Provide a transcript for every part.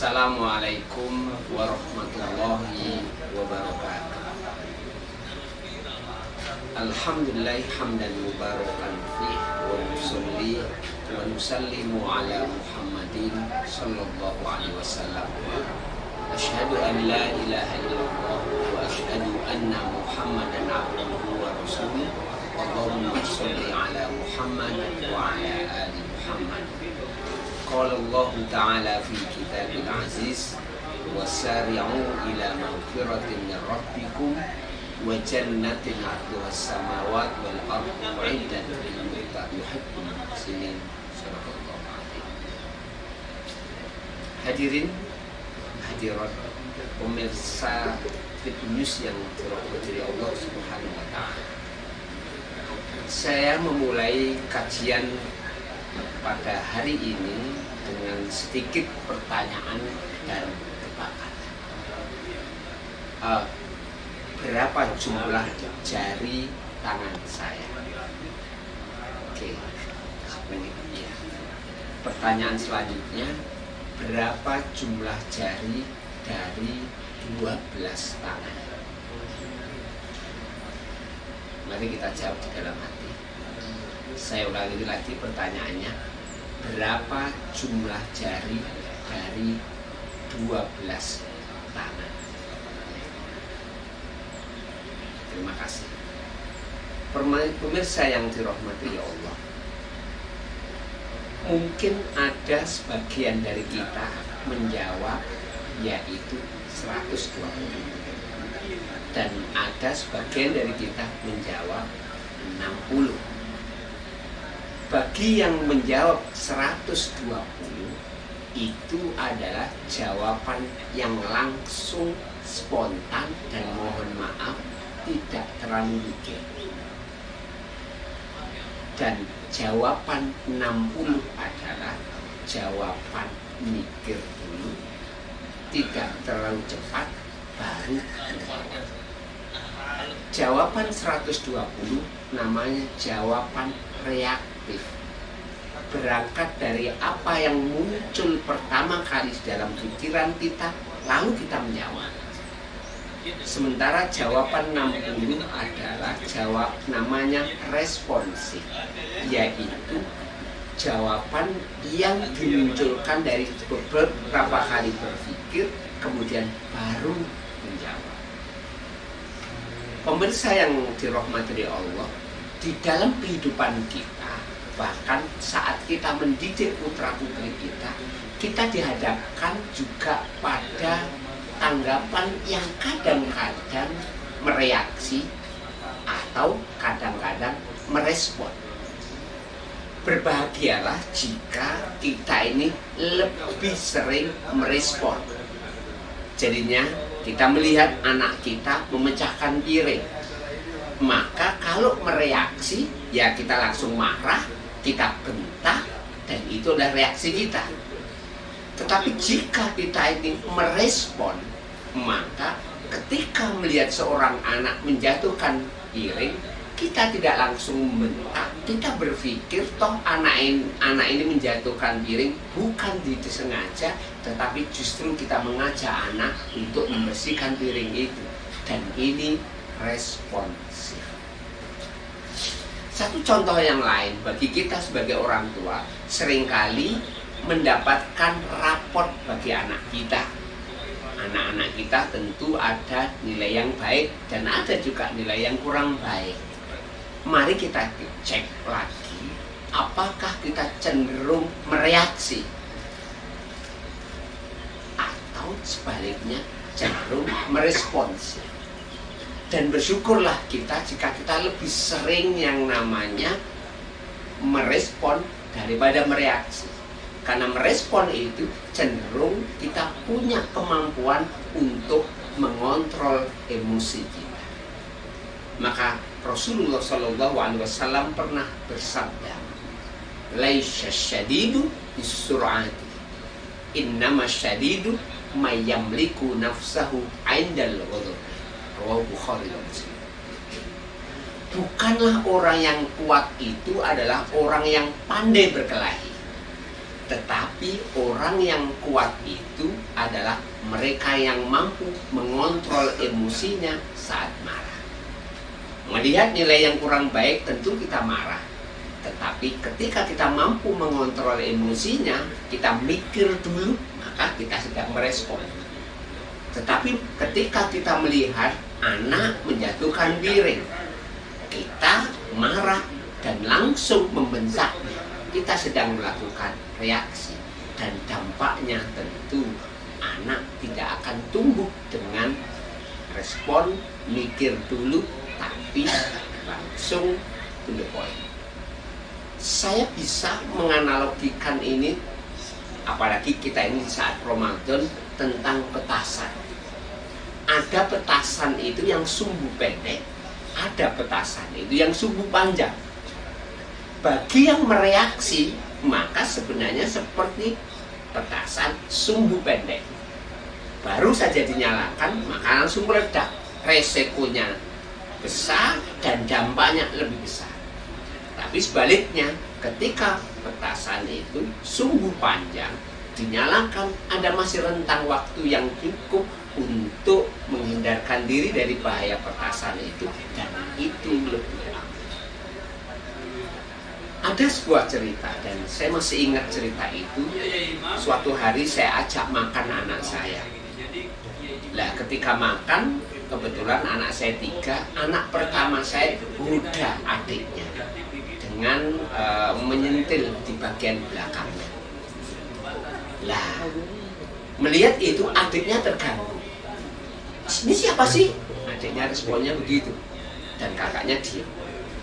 Assalamualaikum warahmatullahi wabarakatuh. Alhamdulillah hamdan mubarakan fih wa nusalli wa nusallimu ala Muhammadin sallallahu alaihi wasallam. Asyhadu an la ilaha illallah wa asyhadu anna Muhammadan abduhu wa rasuluh. Allahumma sholli ala Muhammad wa ala ali Muhammad. Qala Allah Ta'ala fi kitabil aziz wasari'u ila maghfiratin min rabbikum wa jannatin 'arduha as-samawati wal ardu u'iddat lil muttaqin yuhibbul muhsinin. Shadaqallahu adzim. Hadirin hadirat pemirsa Fit News yang dirahmati Allah Subhanahu wa taala. Saya memulai kajian pada hari ini dengan sedikit pertanyaan dan tebakan. Berapa jumlah jari tangan saya? Oke. Ya. Pertanyaan selanjutnya, berapa jumlah jari dari 12 tangan? Mari kita jawab di dalam hati. Saya ulangi lagi pertanyaannya, berapa jumlah jari dari 12 tangan? Terima kasih. Pemirsa yang dirahmati Allah, mungkin ada sebagian dari kita menjawab yaitu 120, dan ada sebagian dari kita menjawab 60. Bagi yang menjawab 120, itu adalah jawaban yang langsung, spontan, dan mohon maaf tidak terlalu mikir. Dan jawaban 60 adalah jawaban mikir dulu, tidak terlalu cepat, baru menjawab. Jawaban 120 namanya jawaban reaktif, berangkat dari apa yang muncul pertama kali dalam pikiran kita, lalu kita menjawab. Sementara jawaban 60 adalah jawab namanya responsif, yaitu jawaban yang dimunculkan dari beberapa kali berpikir kemudian baru menjawab. Pemirsa yang dirahmati Allah, di dalam kehidupan kita, bahkan saat kita mendidik putra-putri kita, kita dihadapkan juga pada tanggapan yang kadang-kadang mereaksi atau kadang-kadang merespon. Berbahagialah jika kita ini lebih sering merespon. Jadinya kita melihat anak kita memecahkan piring, maka kalau mereaksi, ya kita langsung marah, kita bentak, dan itu adalah reaksi kita. Tetapi jika kita ini merespon, maka ketika melihat seorang anak menjatuhkan piring, kita tidak langsung membentak, kita berpikir toh anak ini menjatuhkan piring bukan disengaja, tetapi justru kita mengajak anak untuk membersihkan piring itu, dan ini responsif. Satu contoh yang lain bagi kita sebagai orang tua, seringkali mendapatkan raport bagi anak kita. Anak-anak kita tentu ada nilai yang baik dan ada juga nilai yang kurang baik. Mari kita cek lagi, apakah kita cenderung mereaksi atau sebaliknya cenderung merespons. Dan bersyukurlah kita jika kita lebih sering yang namanya merespon daripada mereaksi. Karena merespon itu cenderung kita punya kemampuan untuk mengontrol emosi kita. Maka Rasulullah SAW pernah bersabda, "Laisa syadidu bisur'ati, innama syadidu may yamliku nafsahu 'indal ghadab." Rawahu Bukhari dan Muslim. Bukanlah orang yang kuat itu adalah orang yang pandai berkelahi, Tetapi orang yang kuat itu adalah mereka yang mampu mengontrol emosinya saat marah. Melihat nilai yang kurang baik tentu kita marah. Tetapi ketika kita mampu mengontrol emosinya, kita mikir dulu, maka kita sedang merespon. Tetapi ketika kita melihat anak menjatuhkan piring, kita marah dan langsung membentaknya, kita sedang melakukan reaksi. Dan dampaknya tentu anak tidak akan tumbuh dengan respon mikir dulu, tapi langsung to the point. Saya bisa menganalogikan ini, apalagi kita ini saat Ramadan, tentang petasan. Ada petasan itu yang sumbu pendek, ada petasan itu yang sumbu panjang. Bagi yang mereaksi, maka sebenarnya seperti petasan sumbu pendek. Baru saja dinyalakan, maka langsung meledak. Resikonya besar dan dampaknya lebih besar. Tapi sebaliknya, ketika petasan itu sumbu panjang, dinyalakan, ada masih rentang waktu yang cukup untuk menghindarkan diri dari bahaya petasan itu, dan itu lebih aman. Ada sebuah cerita, dan saya masih ingat cerita itu. Suatu hari saya ajak makan anak saya. Nah, ketika makan, kebetulan anak saya 3, anak pertama saya goda adiknya dengan menyentil di bagian belakangnya. Lah, melihat itu adiknya terganggu. Ini siapa sih? Adiknya responnya begitu. Dan kakaknya diam.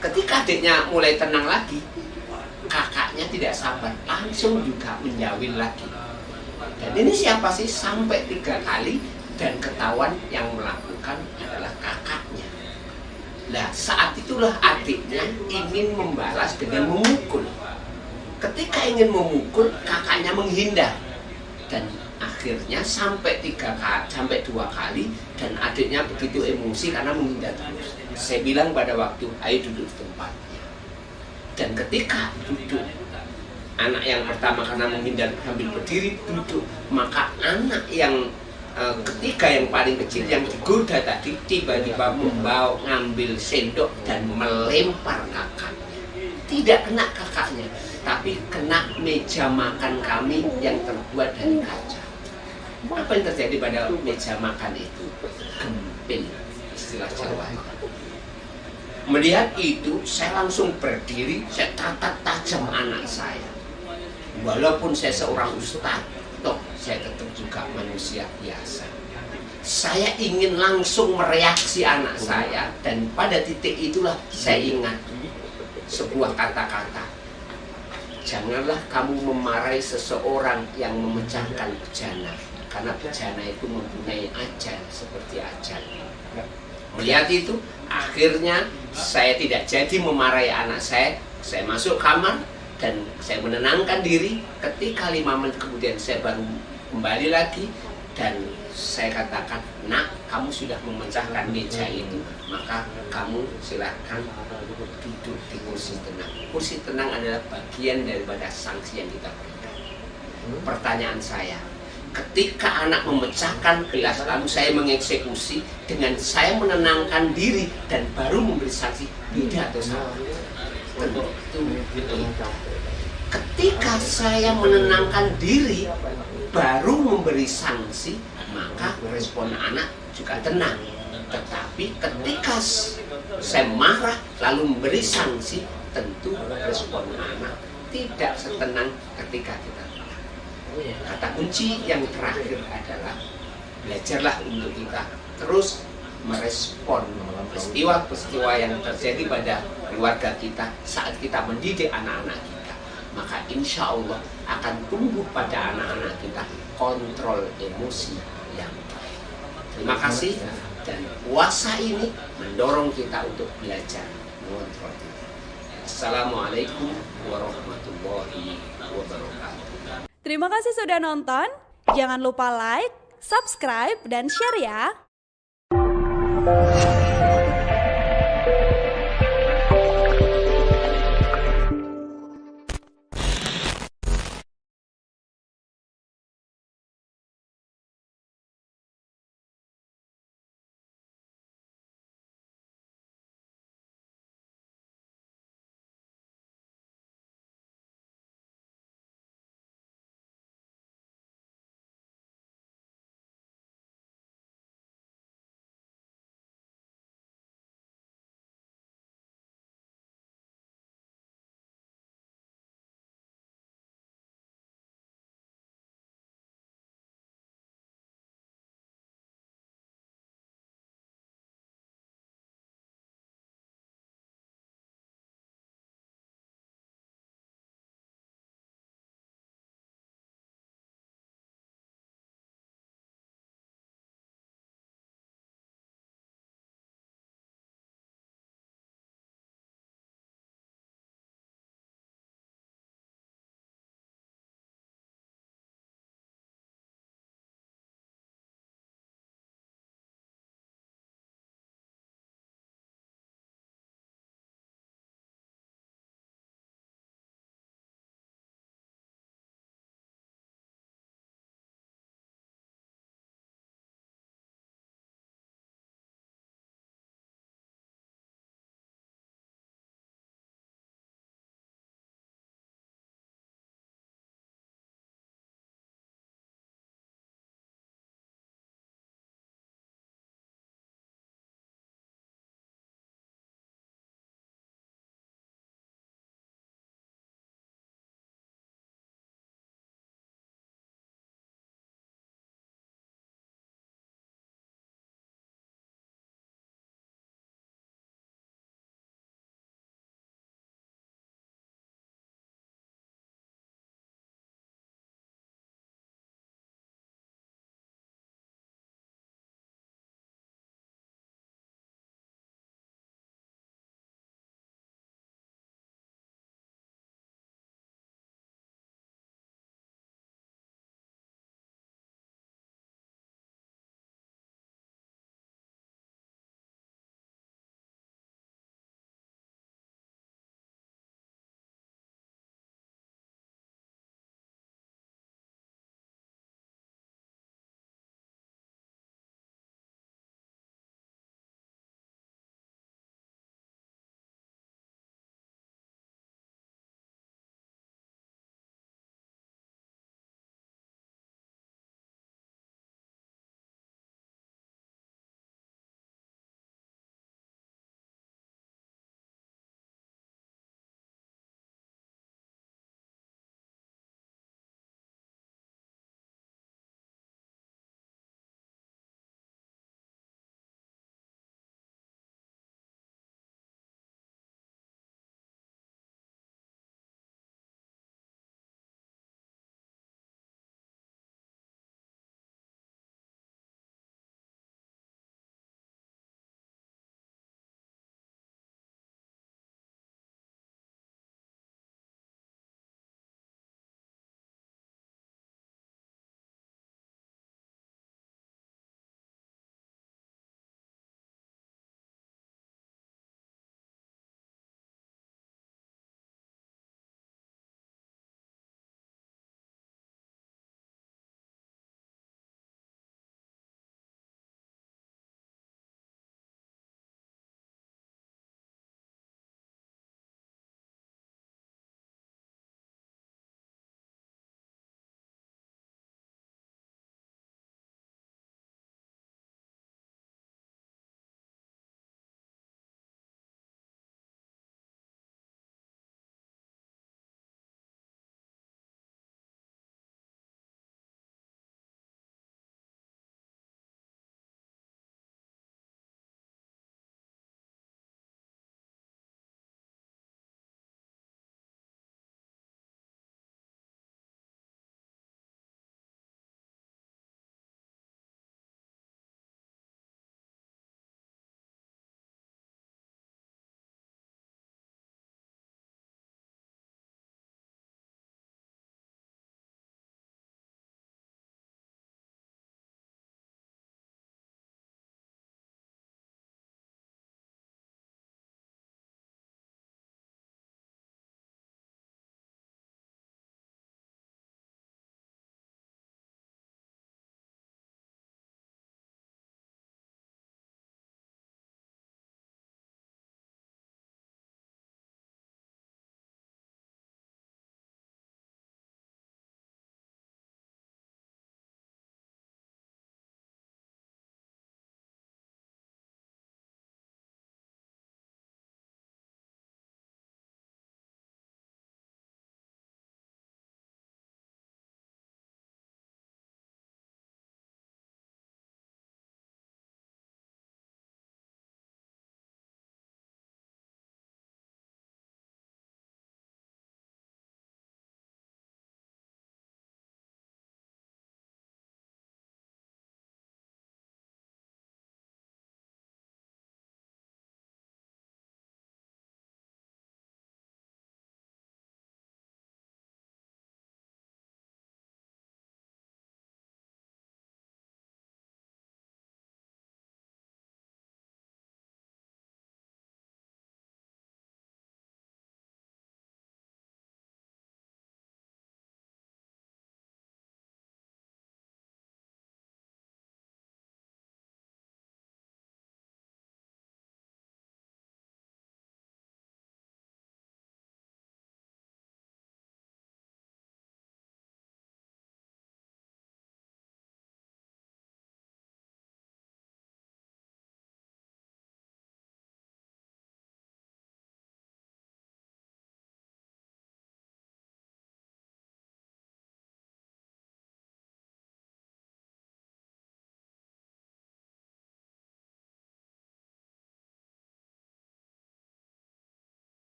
Ketika adiknya mulai tenang lagi, kakaknya tidak sabar, langsung juga menjawil lagi. Dan ini siapa sih? Sampai 3 kali, dan ketahuan yang melakukan adalah kakaknya. Nah, saat itulah adiknya ingin membalas dengan memukul. Ketika ingin memukul, kakaknya menghindar. Dan akhirnya sampai 2 kali, dan adiknya begitu emosi karena menghindar terus. Saya bilang pada waktu, ayo duduk di tempatnya. Dan ketika duduk, anak yang pertama karena menghindar sambil berdiri duduk, maka anak yang ketiga yang paling kecil yang digoda tadi tiba-tiba membawa ngambil sendok dan melempar kakaknya. Tidak kena kakaknya, tapi kena meja makan kami yang terbuat dari kaca. Apa yang terjadi pada meja makan itu? Gempil, istilah Jawa. Melihat itu, saya langsung berdiri, saya tatap tajam anak saya. Walaupun saya seorang ustadz, toh saya tetap juga manusia biasa. Saya ingin langsung mereaksi anak saya, dan pada titik itulah saya ingat sebuah kata-kata. Janganlah kamu memarahi seseorang yang memecahkan bejana, karena bejana itu mempunyai ajal seperti ajal. Melihat itu, akhirnya saya tidak jadi memarahi anak saya. Saya masuk kamar dan saya menenangkan diri. Ketika 5 menit kemudian saya baru kembali lagi, dan saya katakan, nak, kamu sudah memecahkan meja itu, maka kamu silakan duduk di kursi tenang. Kursi tenang adalah bagian daripada sanksi yang kita berikan. Pertanyaan saya, ketika anak memecahkan gelas lalu saya mengeksekusi, dengan saya menenangkan diri dan baru memberi sanksi, beda atau sama? Tentu. Ketika saya menenangkan diri baru memberi sanksi, maka respon anak juga tenang. Tetapi ketika saya marah lalu memberi sanksi, tentu respon anak tidak setenang ketika kita marah. Kata kunci yang terakhir adalah belajarlah untuk kita terus merespon peristiwa-peristiwa yang terjadi pada keluarga kita saat kita mendidik anak-anak kita. Maka insya Allah akan tumbuh pada anak-anak kita kontrol emosi yang baik. Terima kasih, dan puasa ini mendorong kita untuk belajar mengontrol diri. Assalamualaikum warahmatullahi wabarakatuh. Terima kasih sudah nonton. Jangan lupa like, subscribe, dan share ya.